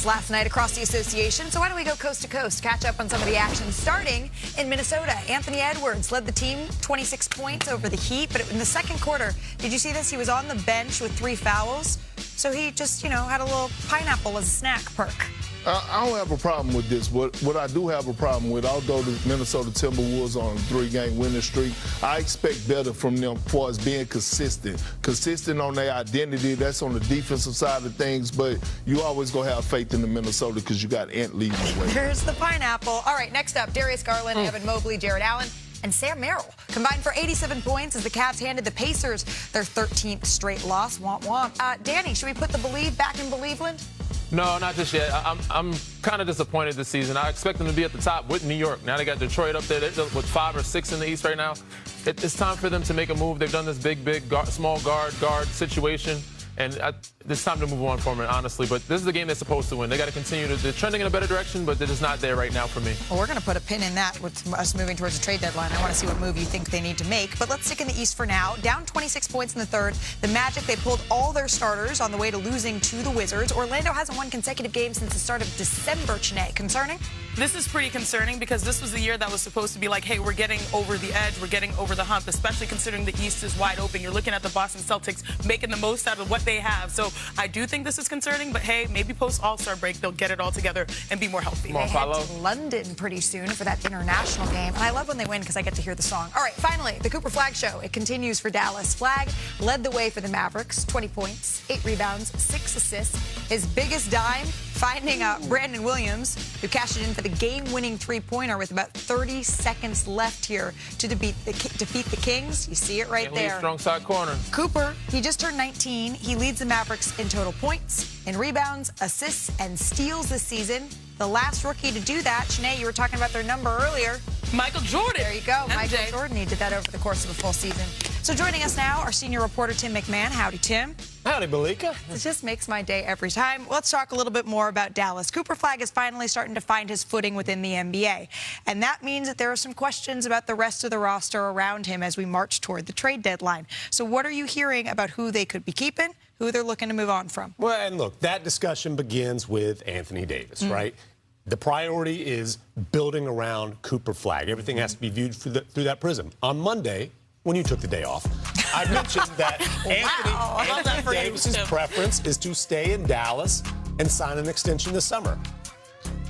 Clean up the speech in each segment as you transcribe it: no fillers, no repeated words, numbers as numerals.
games last night across the association, so why don't we go coast to coast, catch up on some of the action. Starting in Minnesota, Anthony Edwards led the team 26 points over the Heat, but in the second quarter, did you see this? He was on the bench with 3 fouls, so he just, had a little pineapple as a snack perk. I don't have a problem with this. What I do have a problem with, although the Minnesota Timberwolves on a 3-game winning streak, I expect better from them as far as being consistent. Consistent on their identity, that's on the defensive side of things, but you always going to have faith in the Minnesota because you got Ant leading the way. There's the pineapple. All right, next up, Darius Garland, Evan Mobley, Jared Allen, and Sam Merrill combined for 87 points as the Cavs handed the Pacers their 13th straight loss. Womp womp. Danny, should we put the believe back in Believeland? No, not just yet. I'm kind of disappointed this season. I expect them to be at the top with New York. Now they got Detroit up there. They're with 5 or 6 in the East right now. It's time for them to make a move. They've done this big, small guard situation. And it's time to move on from it, honestly. But this is the game they're supposed to win. They got to continue. They're trending in a better direction, but they're just not there right now for me. Well, we're going to put a pin in that with us moving towards the trade deadline. I want to see what move you think they need to make. But let's stick in the East for now. Down 26 points in the third. The Magic, they pulled all their starters on the way to losing to the Wizards. Orlando hasn't won consecutive games since the start of December. Chene, concerning? This is pretty concerning because this was the year that was supposed to be like, hey, we're getting over the edge, we're getting over the hump, especially considering the East is wide open. You're looking at the Boston Celtics making the most out of what they have. So I do think this is concerning, but hey, maybe post All-Star break, they'll get it all together and be more healthy. They head to London pretty soon for that international game. And I love when they win because I get to hear the song. All right, finally, the Cooper Flag Show. It continues for Dallas. Flag led the way for the Mavericks, 20 points, 8 rebounds, 6 assists. His biggest dime, finding Brandon Williams, who cashed it in for the game-winning three-pointer with about 30 seconds left here to defeat the Kings. You see it right there. Strong side corner. Cooper, he just turned 19. He leads the Mavericks in total points, in rebounds, assists, and steals this season. The last rookie to do that, Chene, you were talking about their number earlier. Michael Jordan. There you go. Michael Jordan. He did that over the course of a full season. So joining us now, our senior reporter, Tim McMahon. Howdy, Tim. Howdy, Malika. It just makes my day every time. Let's talk a little bit more about Dallas. Cooper Flag is finally starting to find his footing within the NBA. And that means that there are some questions about the rest of the roster around him as we march toward the trade deadline. So what are you hearing about who they could be keeping, who they're looking to move on from? Well, and look, that discussion begins with Anthony Davis, right? The priority is building around Cooper Flag. Everything has to be viewed through that prism. On Monday, when you took the day off, I mentioned that Anthony Davis's preference is to stay in Dallas and sign an extension this summer.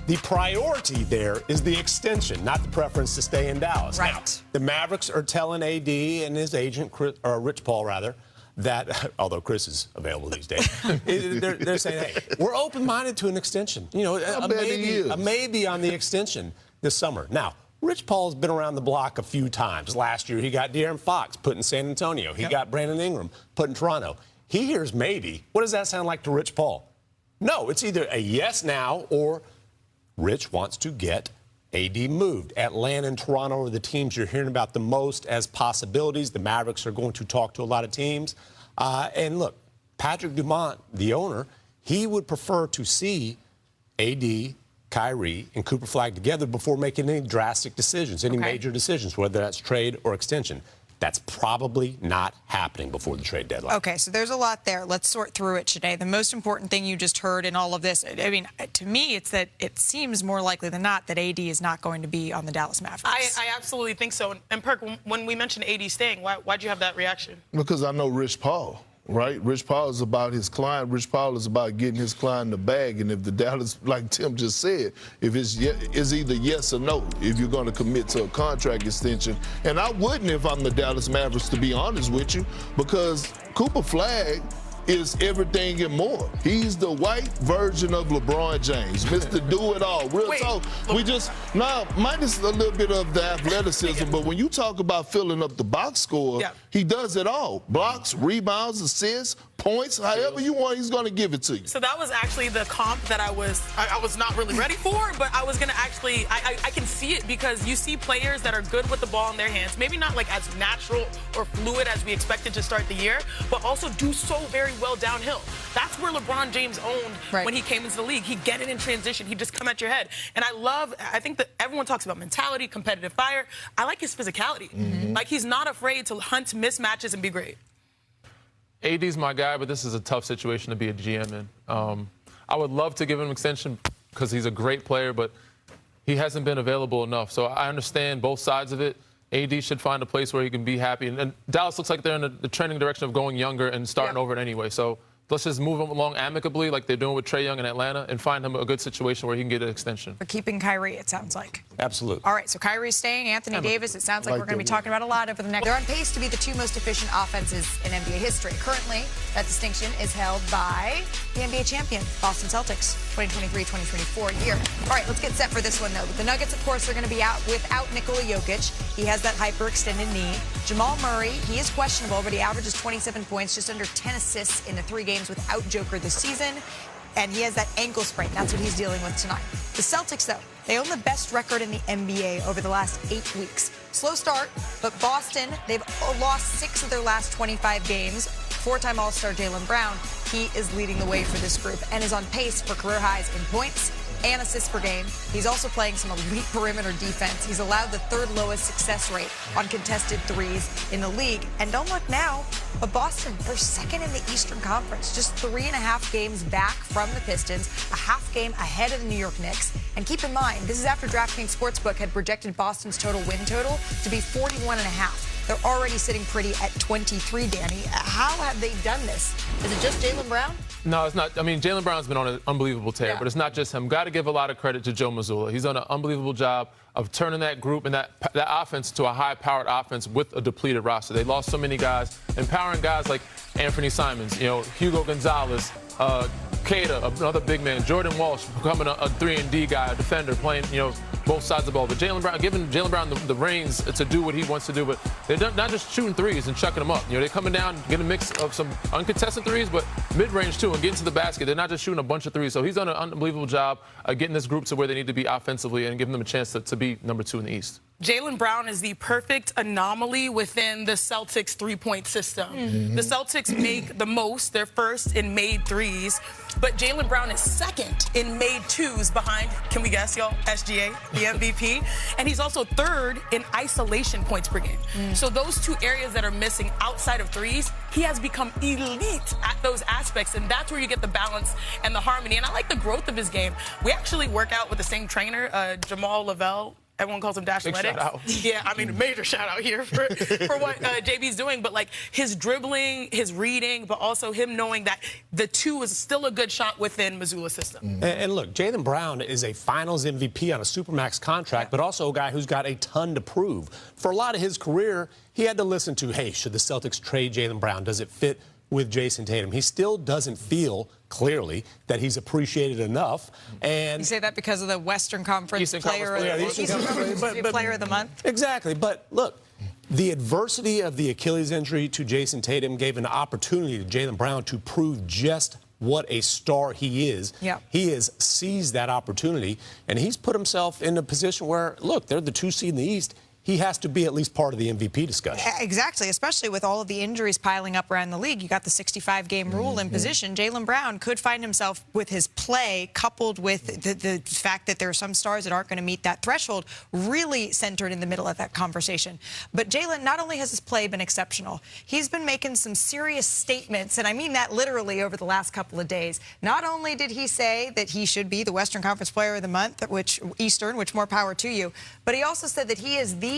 The priority there is the extension, not the preference to stay in Dallas. Right. Now, the Mavericks are telling AD and his agent, Rich Paul, that, although Chris is available these days, they're saying, hey, we're open-minded to an extension. A maybe on the extension this summer. Now, Rich Paul's been around the block a few times. Last year, he got De'Aaron Fox put in San Antonio. He got Brandon Ingram put in Toronto. He hears maybe. What does that sound like to Rich Paul? No, it's either a yes now or Rich wants to get AD moved. Atlanta and Toronto are the teams you're hearing about the most as possibilities. The Mavericks are going to talk to a lot of teams. And look, Patrick Dumont, the owner, he would prefer to see AD, Kyrie, and Cooper Flag together before making any drastic decisions, any major decisions, whether that's trade or extension. That's probably not happening before the trade deadline. Okay, so there's a lot there. Let's sort through it today. The most important thing you just heard in all of this, I mean, to me, it's that it seems more likely than not that AD is not going to be on the Dallas Mavericks. I absolutely think so. And Perk, when we mentioned AD staying, why'd you have that reaction? Because I know Rich Paul. Right? Rich Paul is about his client. Rich Paul is about getting his client the bag. And if the Dallas, like Tim just said, if it's either yes or no, if you're going to commit to a contract extension. And I wouldn't if I'm the Dallas Mavericks, to be honest with you, because Cooper Flag is everything and more. He's the white version of LeBron James, Mr. Do-It-All. Real talk. We just, minus a little bit of the athleticism, but when you talk about filling up the box score, he does it all. Blocks, rebounds, assists, points, however you want, he's going to give it to you. So that was actually the comp that I was not really ready for, but I was going to actually, I can see it because you see players that are good with the ball in their hands, maybe not like as natural or fluid as we expected to start the year, but also do so very well downhill. That's where LeBron James owned when he came into the league. He'd get it in transition. He'd just come at your head. And I think that everyone talks about mentality, competitive fire. I like his physicality. Like, he's not afraid to hunt mismatches and be great. AD's my guy, but this is a tough situation to be a GM in. I would love to give him an extension because he's a great player, but he hasn't been available enough. So I understand both sides of it. AD should find a place where he can be happy. And Dallas looks like they're in the trending direction of going younger and starting over it anyway. So let's just move him along amicably like they're doing with Trae Young in Atlanta and find him a good situation where he can get an extension. For keeping Kyrie, it sounds like. Absolutely. All right, so Kyrie's staying. Anthony Davis, it sounds like we're going to be talking about a lot over the next. They're on pace to be the two most efficient offenses in NBA history. Currently, that distinction is held by the NBA champion, Boston Celtics, 2023-2024 year. All right, let's get set for this one, though. The Nuggets, of course, are going to be out without Nikola Jokic. He has that hyperextended knee. Jamal Murray, he is questionable, but he averages 27 points, just under 10 assists in the 3 games without Joker this season. And he has that ankle sprain. That's what he's dealing with tonight. The Celtics, though, they own the best record in the NBA over the last 8 weeks. Slow start, but Boston, they've lost 6 of their last 25 games. 4-time All-Star Jaylen Brown, he is leading the way for this group and is on pace for career highs in points and assists per game. He's also playing some elite perimeter defense. He's allowed the 3rd lowest success rate on contested threes in the league. And don't look now, but Boston, they're 2nd in the Eastern Conference, just 3.5 games back from the Pistons, a half game ahead of the New York Knicks. And keep in mind, this is after DraftKings Sportsbook had projected Boston's total win total to be 41.5. They're already sitting pretty at 23, Danny. How have they done this? Is it just Jaylen Brown? No, it's not. I mean, Jaylen Brown's been on an unbelievable tear, but it's not just him. Got to give a lot of credit to Joe Mazzulla. He's done an unbelievable job of turning that group and that offense to a high-powered offense with a depleted roster. They lost so many guys, empowering guys like Anthony Simons, Hugo Gonzalez, Keita, another big man, Jordan Walsh becoming a 3-and-D guy, a defender, playing, both sides of the ball. But Jaylen Brown, giving Jaylen Brown the reins to do what he wants to do, but they're not just shooting threes and chucking them up. They're coming down, getting a mix of some uncontested threes, but mid-range too, and getting to the basket. They're not just shooting a bunch of threes. So he's done an unbelievable job getting this group to where they need to be offensively and giving them a chance to be number 2 in the East. Jaylen Brown is the perfect anomaly within the Celtics three-point system. The Celtics make the most. They're first in made threes, but Jaylen Brown is second in made twos behind, can we guess, y'all, SGA, the MVP. And he's also 3rd in isolation points per game. So those 2 areas that are missing outside of threes, he has become elite at those aspects, and that's where you get the balance and the harmony. And I like the growth of his game. We actually work out with the same trainer, Jamal Lavelle. Everyone calls him Dash Athletics. Yeah, I mean, major shout out here for what JB's doing. But, like, his dribbling, his reading, but also him knowing that the 2 is still a good shot within Mazzulla's system. And look, Jaylen Brown is a finals MVP on a Supermax contract, but also a guy who's got a ton to prove. For a lot of his career, he had to listen to, hey, should the Celtics trade Jaylen Brown? Does it fit with Jason Tatum? He still doesn't feel clearly that he's appreciated enough. And you say that because of the Western Conference player of the month? Exactly. But look, the adversity of the Achilles injury to Jason Tatum gave an opportunity to Jaylen Brown to prove just what a star he is. He has seized that opportunity, and he's put himself in a position where, look, they're the 2 seed in the East. He has to be at least part of the MVP discussion. Exactly, especially with all of the injuries piling up around the league. You got the 65-game rule in position. Jaylen Brown could find himself with his play, coupled with the fact that there are some stars that aren't going to meet that threshold, really centered in the middle of that conversation. But Jaylen, not only has his play been exceptional, he's been making some serious statements, and I mean that literally over the last couple of days. Not only did he say that he should be the Western Conference Player of the Month, which more power to you, but he also said that he is the